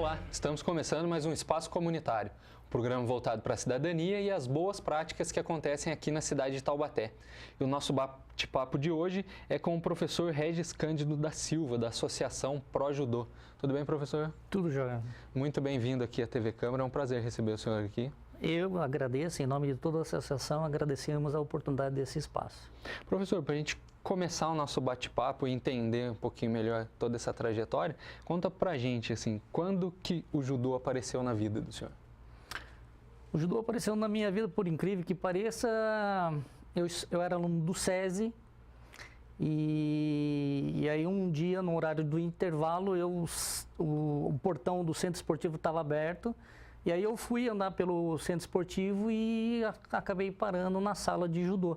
Olá, estamos começando mais um Espaço Comunitário, um programa voltado para a cidadania e as boas práticas que acontecem aqui na cidade de Taubaté. E o nosso bate-papo de hoje é com o professor Regis Cândido da Silva, da Associação Pro Judô. Tudo bem, professor? Tudo jóia. Muito bem-vindo aqui à TV Câmara, é um prazer receber o senhor aqui. Eu agradeço, em nome de toda a associação, agradecemos a oportunidade desse espaço. Professor, para a gente começar o nosso bate-papo e entender um pouquinho melhor toda essa trajetória, conta pra gente, assim, quando que o judô apareceu na vida do senhor? O judô apareceu na minha vida, por incrível que pareça, eu era aluno do SESI e aí um dia, no horário do intervalo, o portão do centro esportivo estava aberto e aí eu fui andar pelo centro esportivo e acabei parando na sala de judô.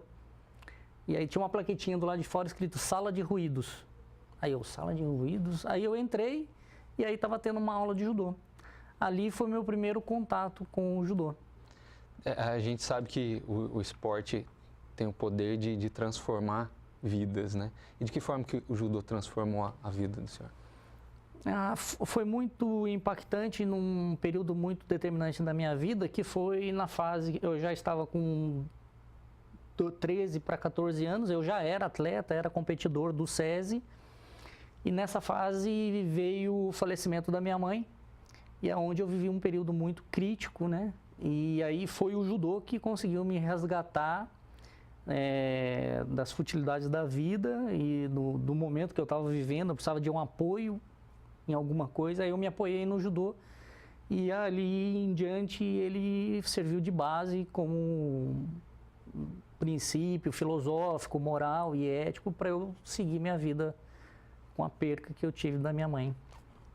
E aí tinha uma plaquetinha do lado de fora escrito Sala de Ruídos. Aí eu, Sala de Ruídos? Aí eu entrei e aí estava tendo uma aula de judô. Ali foi meu primeiro contato com o judô. A gente sabe que o esporte tem o poder de transformar vidas, né? E de que forma que o judô transformou a vida do senhor? Foi muito impactante num período muito determinante da minha vida, que foi na fase, eu já estava com 13 para 14 anos, eu já era atleta, era competidor do SESI, e nessa fase veio o falecimento da minha mãe, e é onde eu vivi um período muito crítico, né? E aí foi o judô que conseguiu me resgatar das futilidades da vida e do momento que eu estava vivendo, eu precisava de um apoio em alguma coisa, aí eu me apoiei no judô, e ali em diante ele serviu de base como princípio filosófico, moral e ético para eu seguir minha vida com a perca que eu tive da minha mãe.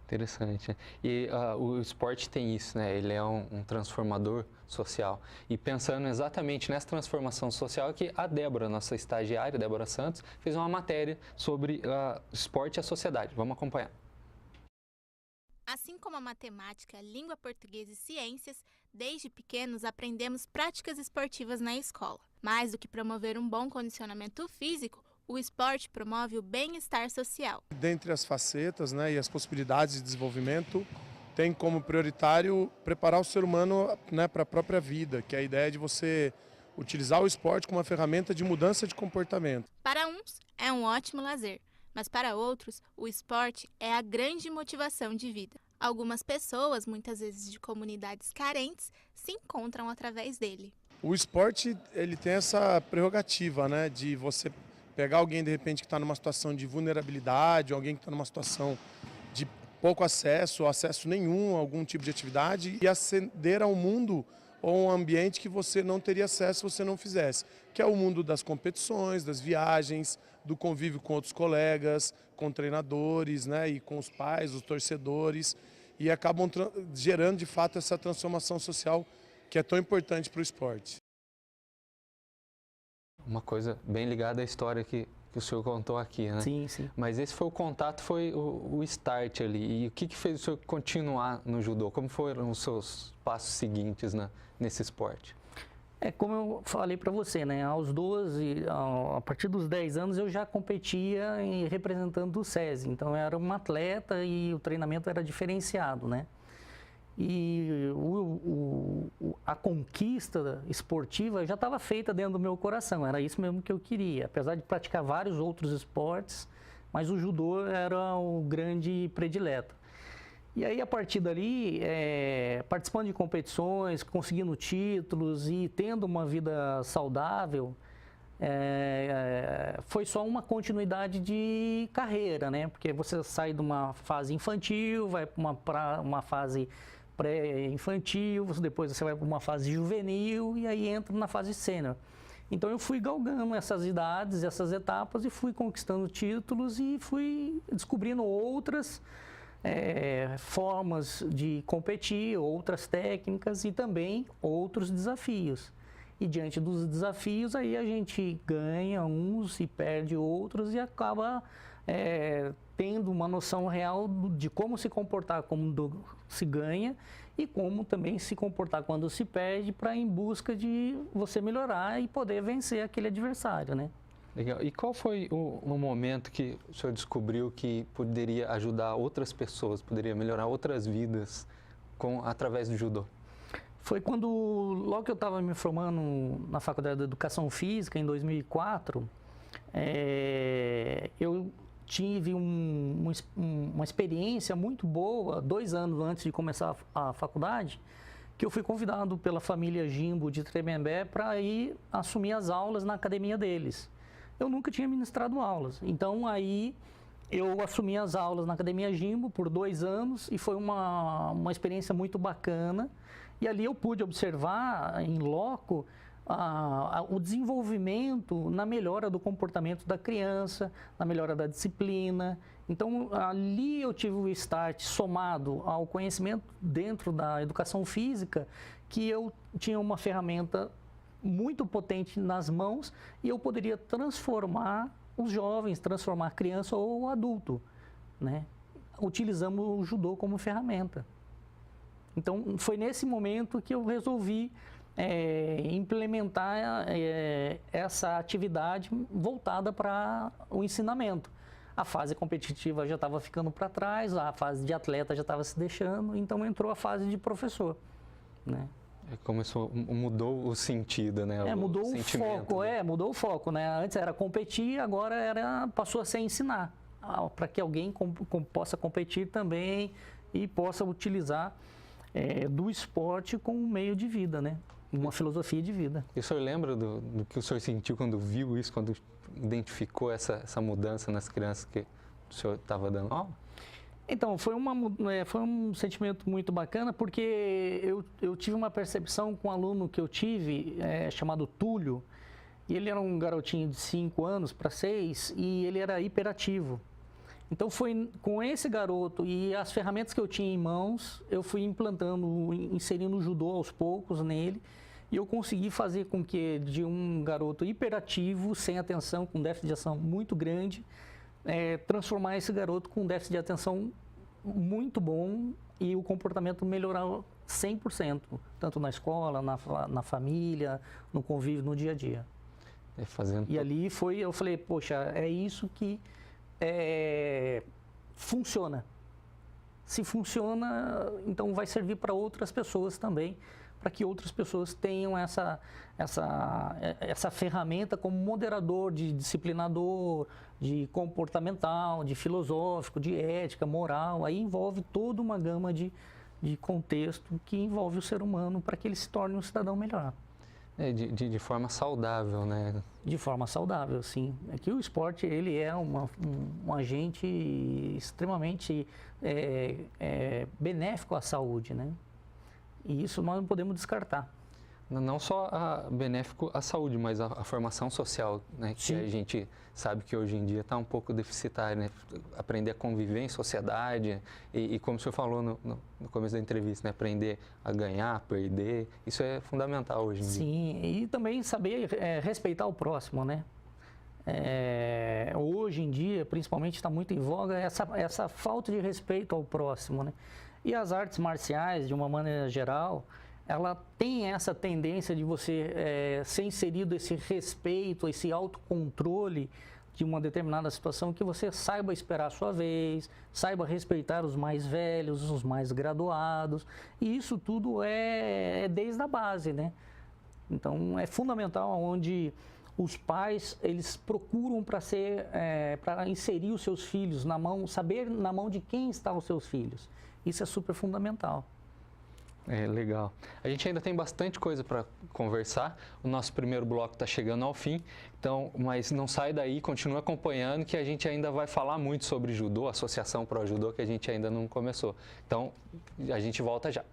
Interessante. E o esporte tem isso, né? Ele é um transformador social. E pensando exatamente nessa transformação social, que a Débora, nossa estagiária, Débora Santos, fez uma matéria sobre esporte e a sociedade. Vamos acompanhar. Assim como a matemática, língua portuguesa e ciências, desde pequenos aprendemos práticas esportivas na escola. Mais do que promover um bom condicionamento físico, o esporte promove o bem-estar social. Dentre as facetas, né, e as possibilidades de desenvolvimento, tem como prioritário preparar o ser humano, né, para a própria vida, que é a ideia de você utilizar o esporte como uma ferramenta de mudança de comportamento. Para uns, é um ótimo lazer. Mas para outros, o esporte é a grande motivação de vida. Algumas pessoas, muitas vezes de comunidades carentes, se encontram através dele. O esporte, ele tem essa prerrogativa, né, de você pegar alguém de repente que está numa situação de vulnerabilidade, alguém que está numa situação de pouco acesso, ou acesso nenhum a algum tipo de atividade e ascender ao mundo ou um ambiente que você não teria acesso se você não fizesse, que é o mundo das competições, das viagens, do convívio com outros colegas, com treinadores, né, e com os pais, os torcedores, e acabam gerando de fato essa transformação social que é tão importante para o esporte. Uma coisa bem ligada à história que o senhor contou aqui, né? Sim, sim. Mas esse foi o contato, foi o start ali. E o que fez o senhor continuar no judô? Como foram os seus passos seguintes nesse esporte? Como eu falei para você, né? Aos 12, a partir dos 10 anos eu já competia representando o SESI. Então eu era um atleta e o treinamento era diferenciado, né? E a conquista esportiva já estava feita dentro do meu coração, era isso mesmo que eu queria. Apesar de praticar vários outros esportes, mas o judô era o grande predileto. E aí, a partir dali, participando de competições, conseguindo títulos e tendo uma vida saudável, foi só uma continuidade de carreira, né? Porque você sai de uma fase infantil, vai para uma fase pré-infantil, depois você vai para uma fase juvenil e aí entra na fase sênior. Então eu fui galgando essas idades, essas etapas e fui conquistando títulos e fui descobrindo outras formas de competir, outras técnicas e também outros desafios. E diante dos desafios, aí a gente ganha uns e perde outros e acaba tendo uma noção real de como se comportar quando se ganha e como também se comportar quando se perde, para em busca de você melhorar e poder vencer aquele adversário, né? Legal. E qual foi o momento que o senhor descobriu que poderia ajudar outras pessoas, poderia melhorar outras vidas através do judô? Foi quando, logo que eu estava me formando na Faculdade de Educação Física, em 2004, eu tive uma experiência muito boa, 2 anos antes de começar a faculdade, que eu fui convidado pela família Jimbo de Tremembé para ir assumir as aulas na academia deles. Eu nunca tinha ministrado aulas, então aí eu assumi as aulas na Academia Jimbo por 2 anos e foi uma experiência muito bacana. E ali eu pude observar em loco o desenvolvimento na melhora do comportamento da criança, na melhora da disciplina. Então, ali eu tive o start somado ao conhecimento dentro da educação física, que eu tinha uma ferramenta muito potente nas mãos e eu poderia transformar os jovens, transformar a criança ou o adulto, né? Utilizamos o judô como ferramenta. Então, foi nesse momento que eu resolvi implementar essa atividade voltada para o ensinamento. A fase competitiva já estava ficando para trás, a fase de atleta já estava se deixando, então entrou a fase de professor, né? Mudou o sentido, né? Mudou o foco, mudou o foco, né? Antes era competir, agora passou a ser ensinar, para que alguém possa competir também e possa utilizar do esporte como um meio de vida, né? Uma filosofia de vida. E o senhor lembra do que o senhor sentiu quando viu isso, quando identificou essa mudança nas crianças que o senhor estava dando aula? Então, foi um sentimento muito bacana, porque eu tive uma percepção com um aluno que eu tive, chamado Túlio, e ele era um garotinho de 5 anos para 6, e ele era hiperativo. Então, foi com esse garoto e as ferramentas que eu tinha em mãos, eu fui inserindo o judô aos poucos nele, e eu consegui fazer com que de um garoto hiperativo, sem atenção, com déficit de atenção muito grande, transformar esse garoto com déficit de atenção muito bom e o comportamento melhorar 100%, tanto na escola, na família, no convívio, no dia a dia. E ali eu falei, poxa, é isso que funciona. Se funciona, então vai servir para outras pessoas também, para que outras pessoas tenham essa ferramenta como moderador, de disciplinador, de comportamental, de filosófico, de ética, moral. Aí envolve toda uma gama de contexto que envolve o ser humano para que ele se torne um cidadão melhor. De forma saudável, né? De forma saudável, sim. É que o esporte, ele é um agente extremamente benéfico à saúde, né? E isso nós não podemos descartar. Não só benéfico à saúde, mas a formação social, né? Que a gente sabe que hoje em dia está um pouco deficitária, né? Aprender a conviver em sociedade e como o senhor falou no começo da entrevista, né? Aprender a ganhar, a perder, isso é fundamental hoje em dia. Sim, e também saber respeitar o próximo, né? Hoje em dia, principalmente, está muito em voga essa falta de respeito ao próximo, né? E as artes marciais, de uma maneira geral, ela tem essa tendência de você ser inserido esse respeito, esse autocontrole de uma determinada situação, que você saiba esperar a sua vez, saiba respeitar os mais velhos, os mais graduados, e isso tudo é desde a base, né? Então, é fundamental onde os pais, eles procuram para inserir os seus filhos saber na mão de quem estão os seus filhos. Isso é super fundamental. Legal. A gente ainda tem bastante coisa para conversar. O nosso primeiro bloco está chegando ao fim, mas não sai daí, continua acompanhando que a gente ainda vai falar muito sobre judô, Associação Pro Judô, que a gente ainda não começou. Então, a gente volta já.